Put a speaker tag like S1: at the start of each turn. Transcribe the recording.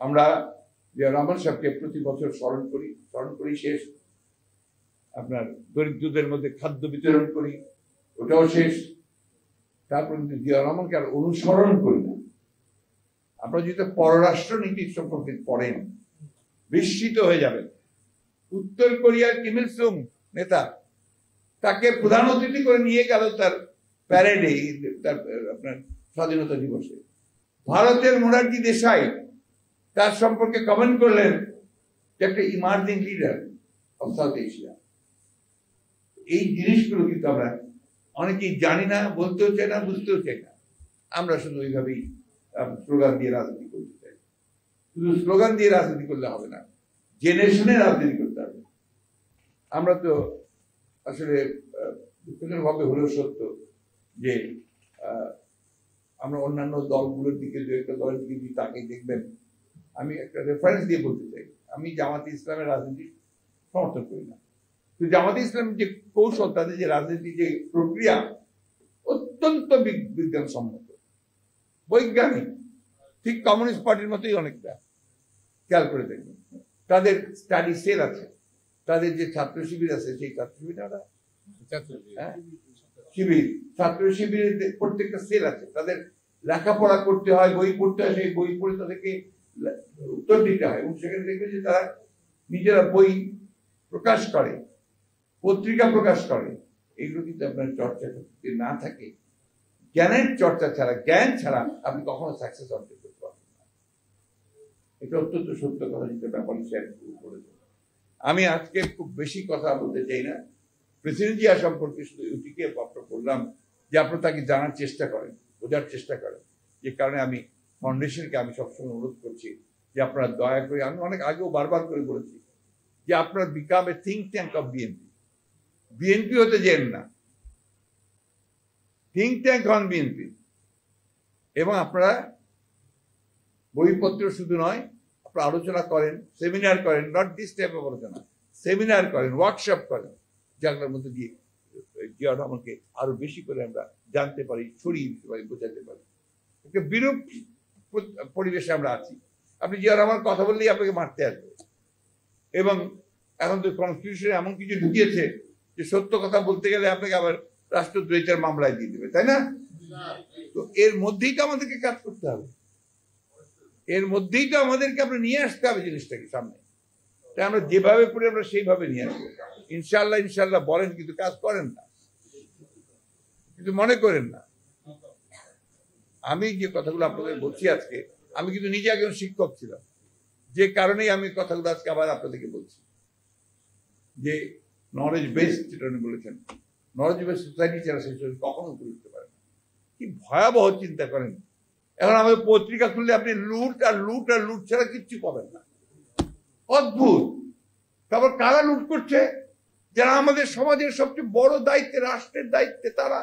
S1: আমরা জিয়া রহমান সাহেবকে প্রতি বছর স্মরণ করি শেষ। আপনার দরিদ্রদের মধ্যে খাদ্য বিতরণ করি, ওটাও শেষ। তারপর কিন্তু জিয়া রহমানকে আর অনুসরণ করি না। আপনারা যদি পররাষ্ট্র নীতির সম্পর্কে পড়েন বিস্মিত হয়ে যাবেন। উত্তর কোরিয়ার কিম ইল সুং নেতা, তাকে প্রধান অতিথি করে নিয়ে গেল তার প্যারেডে, তার আপনার স্বাধীনতা দিবসে। ভারতের মোরারজি দেশাই তার সম্পর্কে কমেন্ট করলেন যে একটা emerging leader of south Asia. এই জিনিসগুলো কিন্তু আমরা অনেকেই জানি না, বলতেও চাই না, বুঝতেও চাই না। আমরা শুধু ওইভাবেই স্লোগান দিয়ে রাজনীতি করতে চাই। শুধু স্লোগান দিয়ে রাজনীতি করলে হবে না, জেনে শুনে রাজনীতি করতে হবে। আমরা তো আসলে ভাবে হলেও সত্য যে আমরা অন্যান্য দলগুলোর দিকে, দু একটা দলের দিকে যদি তাকে দেখবেন, আমি একটা রেফারেন্স দিয়ে বলতে চাই, আমি জামাতে ইসলামের রাজনীতি সমর্থন করি না। কিন্তু জামাতে ইসলামের যে কৌশল, তাদের যে রাজনীতি যে প্রক্রিয়া অত্যন্ত বিজ্ঞানসম্মত, বৈজ্ঞানিক, ঠিক কমিউনিস্ট পার্টির মতোই অনেকটা। খেয়াল করে দেখবেন, তাদের স্টাডি সেল আছে, তাদের যে ছাত্র শিবির আছে, সেই ছাত্র শিবির ছাত্র শিবিরের প্রত্যেকটা সেল আছে। তাদের লেখাপড়া করতে হয়, বই পড়তে হয়, সেই বই পড়ে তাদেরকে উত্তর দিতে হয়। এবং সেখানে দেখবে যে তারা নিজেরা বই প্রকাশ করে, পত্রিকা প্রকাশ করে। এগুলো কিন্তু আপনার চর্চা যদি না থাকে, জ্ঞানের চর্চা ছাড়া, জ্ঞান ছাড়া আপনি কখনো সাকসেস অর্জন করতে পারবেন না। এটা অত্যন্ত সত্য কথা, যেটা ব্যাপারে শেয়ার করেছে। আমি আজকে খুব বেশি কথা বলতে চাই না। প্রেসিডেন্ট জিয়া সম্পর্কে শুধু এটিকে আপনার বললাম যে আপনারা তাকে জানার চেষ্টা করেন, বোঝার চেষ্টা করেন। যে কারণে আমি ফাউন্ডেশনকে আমি সবসময় অনুরোধ করছি যে আপনারা দয়া করে, আমি অনেক আগেও বারবার করে বলেছি যে আপনারা become a think tank of BNP. BNP হতে যেন না, থিঙ্ক ট্যাঙ্ক হন বিএনপি। এবং আপনারা বইপত্র শুধু নয়, আপনারা আলোচনা করেন, সেমিনার করেন, নট দিস টাইপ অফ আলোচনা, সেমিনার করেন, ওয়ার্কশপ করেন, যার মধ্যে দিয়ে জিয়া রহমানকে আরো বেশি করে আমরা জানতে পারি, ছড়িয়ে দিতে পারি, বোঝাতে পারি। একটা বিরূপ পরিবেশে আমরা আছি। আপনি জিয়া রহমান কথা বললেই আপনাকে মারতে আসবে। এবং এখন তো কনস্টিটিউশনে এমন কিছু ঢুকিয়েছে যে সত্য কথা বলতে গেলে আপনাকে আবার রাষ্ট্রদ্রোহিতার মামলায় দিয়ে দেবে, তাই না? তো এর মধ্যেই তো আমাদেরকে কাজ করতে হবে, এর মধ্যেই তো আমাদেরকে আমরা নিয়ে আসতে হবে জিনিসটাকে সামনে। তাই আমরা যেভাবে পড়ি আমরা সেইভাবে নিয়ে আসবো ইনশাল্লাহ। ইনশাল্লাহ বলেন, কিন্তু কাজ করেন না, কিন্তু মনে করেন না। আমি যে কথাগুলো আপনাদের বলছি আজকে, আমি কিন্তু নিজে একজন শিক্ষক ছিলাম, যে কারণেই আমি কথাগুলো আজকে আবার আপনাদেরকে বলছি যে নলেজ বেসড, যেটা উনি বলেছেন, নলেজ বেসড সোসাইটি ছাড়া সেই কখনো উঠতে পারে না। কি ভয়াবহ চিন্তা করেন। এখন আমাদের পত্রিকা খুললে আপনি লুট আর লুট আর লুট ছাড়া কিচ্ছু পাবেন না। অদ্ভুত। তারপর কারা লুট করছে? যারা আমাদের সমাজের সবচেয়ে বড় দায়িত্বে, রাষ্ট্রের দায়িত্বে, তারা